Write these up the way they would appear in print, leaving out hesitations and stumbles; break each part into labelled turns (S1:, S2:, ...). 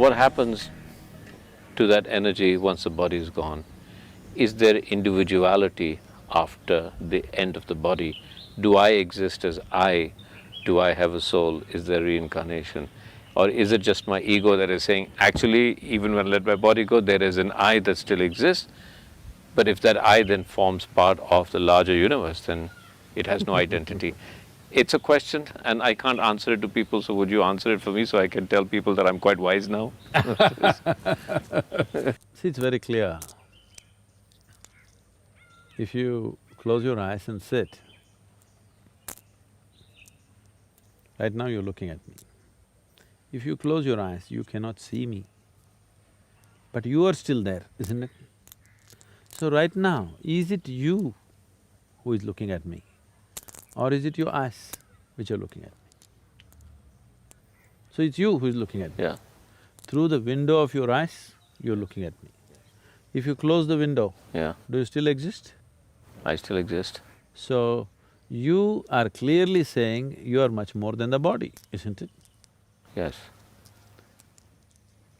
S1: What happens to that energy once the body is gone? Is there individuality after the end of the body? Do I exist as I? Do I have a soul? Is there reincarnation? Or is it just my ego that is saying, actually, even when I let my body go, there is an I that still exists, but if that I then forms part of the larger universe, then it has no identity. It's a question, and I can't answer it to people, so would you answer it for me so I can tell people that I'm quite wise now?
S2: See, it's very clear. If you close your eyes and sit, right now you're looking at me. If you close your eyes, you cannot see me. But you are still there, isn't it? So right now, is it you who is looking at me? Or is it your eyes which are looking at me? So it's you who is looking at me.
S1: Yeah.
S2: Through the window of your eyes, you're looking at me. If you close the window,
S1: Yeah.
S2: do you still exist?
S1: I still exist.
S2: So, you are clearly saying you are much more than the body, isn't it?
S1: Yes.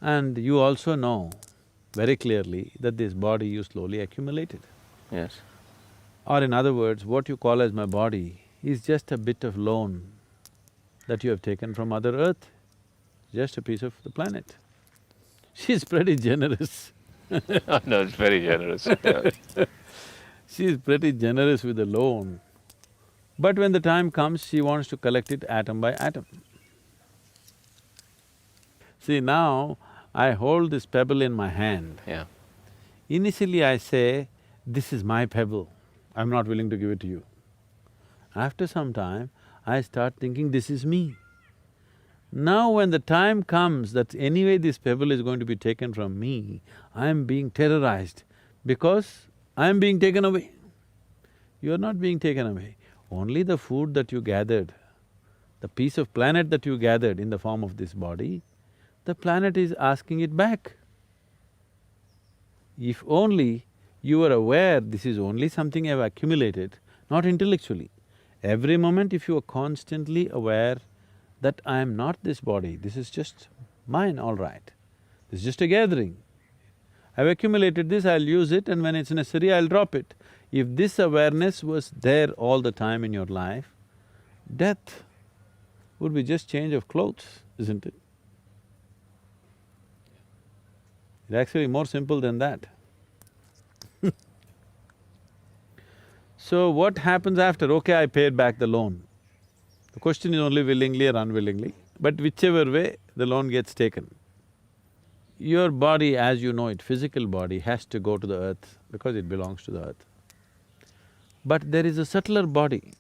S2: And you also know very clearly that this body you slowly accumulated.
S1: Yes.
S2: Or in other words, what you call as my body is just a bit of loan that you have taken from Mother Earth, just a piece of the planet. She's pretty generous.
S1: No, it's very generous. Yeah.
S2: She's pretty generous with the loan. But when the time comes, she wants to collect it atom by atom. See, now I hold this pebble in my hand.
S1: Yeah.
S2: Initially I say, this is my pebble, I'm not willing to give it to you. After some time, I start thinking, this is me. Now when the time comes that anyway this pebble is going to be taken from me, I am being terrorized because I am being taken away. You are not being taken away. Only the food that you gathered, the piece of planet that you gathered in the form of this body, the planet is asking it back. If only you were aware this is only something I've accumulated, not intellectually. Every moment if you are constantly aware that I am not this body, this is just mine, all right. This is just a gathering. I've accumulated this, I'll use it, and when it's necessary, I'll drop it. If this awareness was there all the time in your life, death would be just change of clothes, isn't it? It's actually more simple than that. So what happens after? Okay, I paid back the loan. The question is only willingly or unwillingly, but whichever way, the loan gets taken. Your body, as you know it, physical body, has to go to the earth because it belongs to the earth. But there is a subtler body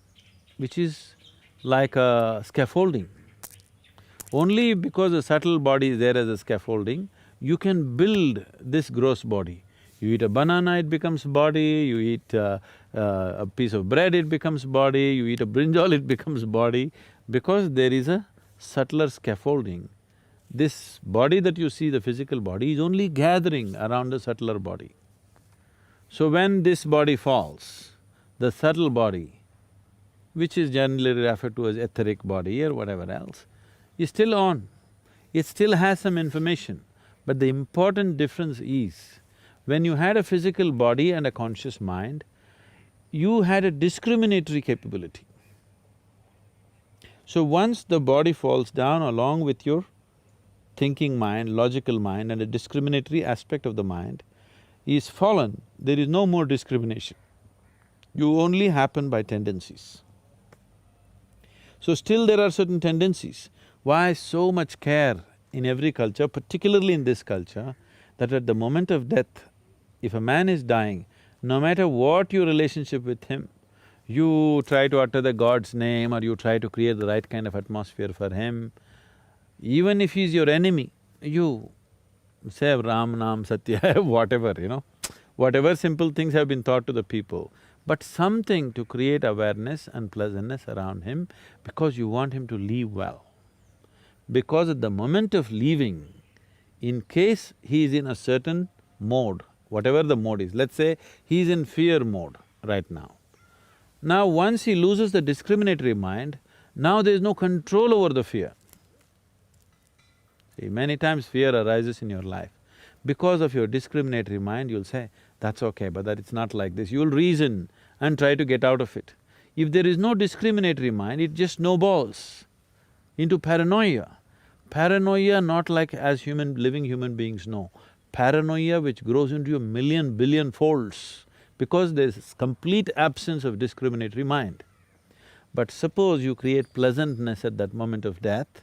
S2: which is like a scaffolding. Only because the subtle body is there as a scaffolding, you can build this gross body. You eat a banana, it becomes body, you eat a piece of bread, it becomes body, you eat a brinjal, it becomes body, because there is a subtler scaffolding. This body that you see, the physical body, is only gathering around the subtler body. So when this body falls, the subtle body, which is generally referred to as etheric body or whatever else, is still on. It still has some information, but the important difference is, when you had a physical body and a conscious mind, you had a discriminatory capability. So once the body falls down along with your thinking mind, logical mind, and a discriminatory aspect of the mind is fallen, there is no more discrimination. You only happen by tendencies. So still there are certain tendencies. Why so much care in every culture, particularly in this culture, that at the moment of death, if a man is dying, no matter what your relationship with him, you try to utter the God's name or you try to create the right kind of atmosphere for him. Even if he's your enemy, you say Ram, Nam, Satya, whatever, you know. Whatever simple things have been taught to the people, but something to create awareness and pleasantness around him because you want him to live well. Because at the moment of leaving, in case he is in a certain mode, whatever the mode is, let's say he is in fear mode right now. Now once he loses the discriminatory mind, now there is no control over the fear. Many times fear arises in your life. Because of your discriminatory mind, you'll say, that's okay, but that it's not like this. You'll reason and try to get out of it. If there is no discriminatory mind, it just snowballs into paranoia. Paranoia not like as living human beings know. Paranoia which grows into a million, billion folds because there's complete absence of discriminatory mind. But suppose you create pleasantness at that moment of death,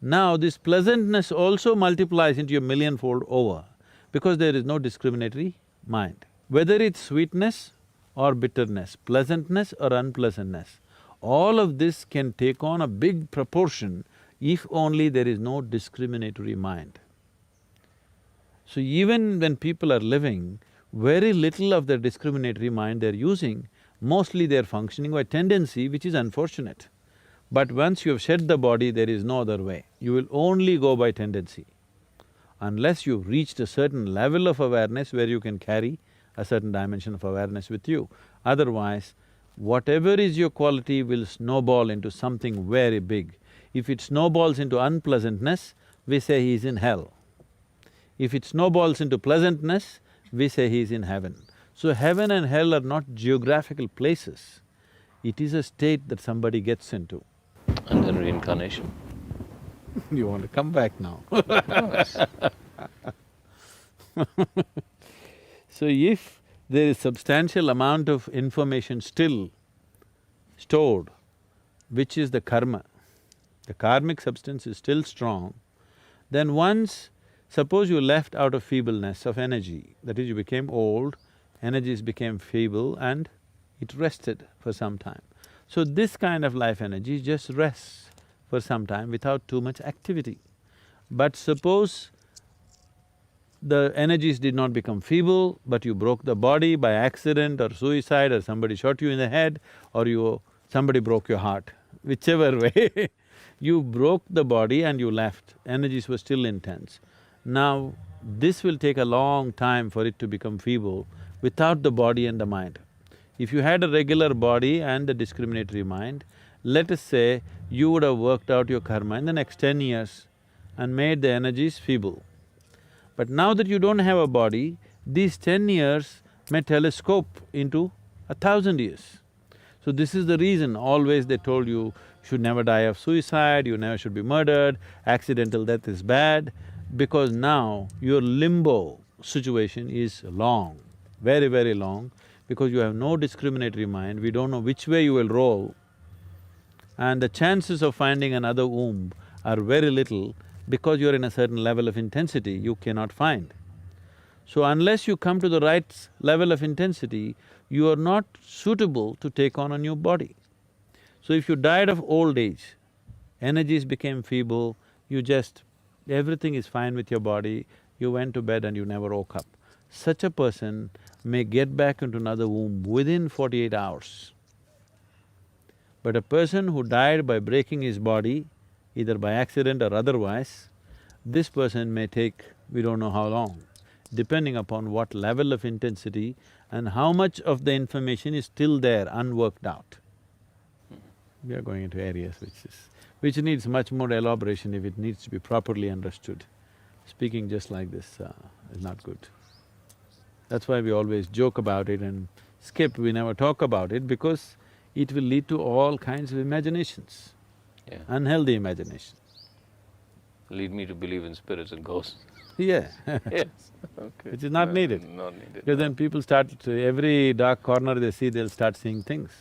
S2: now this pleasantness also multiplies into a millionfold over because there is no discriminatory mind. Whether it's sweetness or bitterness, pleasantness or unpleasantness, all of this can take on a big proportion if only there is no discriminatory mind. So even when people are living, very little of the discriminatory mind they're using, mostly they're functioning by tendency, which is unfortunate. But once you have shed the body, there is no other way. You will only go by tendency. Unless you've reached a certain level of awareness where you can carry a certain dimension of awareness with you. Otherwise, whatever is your quality will snowball into something very big. If it snowballs into unpleasantness, we say he's in hell. If it snowballs into pleasantness, we say he's in heaven. So heaven and hell are not geographical places. It is a state that somebody gets into.
S1: And then reincarnation.
S2: You want to come back now
S1: Yes.
S2: So if there is substantial amount of information still stored, which is the karma, the karmic substance is still strong, then once, suppose you left out of feebleness of energy, that is you became old, energies became feeble and it rested for some time. So this kind of life energy just rests for some time without too much activity. But suppose the energies did not become feeble, but you broke the body by accident or suicide or somebody shot you in the head or somebody broke your heart, whichever way you broke the body and you left, energies were still intense. Now, this will take a long time for it to become feeble without the body and the mind. If you had a regular body and a discriminatory mind, let us say you would have worked out your karma in the next 10 years and made the energies feeble. But now that you don't have a body, these 10 years may telescope into 1,000 years. So this is the reason always they told you should never die of suicide, you never should be murdered, accidental death is bad, because now your limbo situation is long, very, very long, because you have no discriminatory mind, we don't know which way you will roll, and the chances of finding another womb are very little because you're in a certain level of intensity you cannot find. So unless you come to the right level of intensity, you are not suitable to take on a new body. So if you died of old age, energies became feeble, everything is fine with your body, you went to bed and you never woke up. Such a person may get back into another womb within 48 hours. But a person who died by breaking his body, either by accident or otherwise, this person may take we don't know how long, depending upon what level of intensity and how much of the information is still there, unworked out. We are going into areas which needs much more elaboration if it needs to be properly understood. Speaking just like this is not good. That's why we always joke about it and skip, we never talk about it because it will lead to all kinds of imaginations, unhealthy imagination.
S1: Lead me to believe in spirits and ghosts.
S2: Yeah
S1: Yes, okay.
S2: Which is not needed.
S1: Not needed.
S2: Because then people start… every dark corner they see, they'll start seeing things.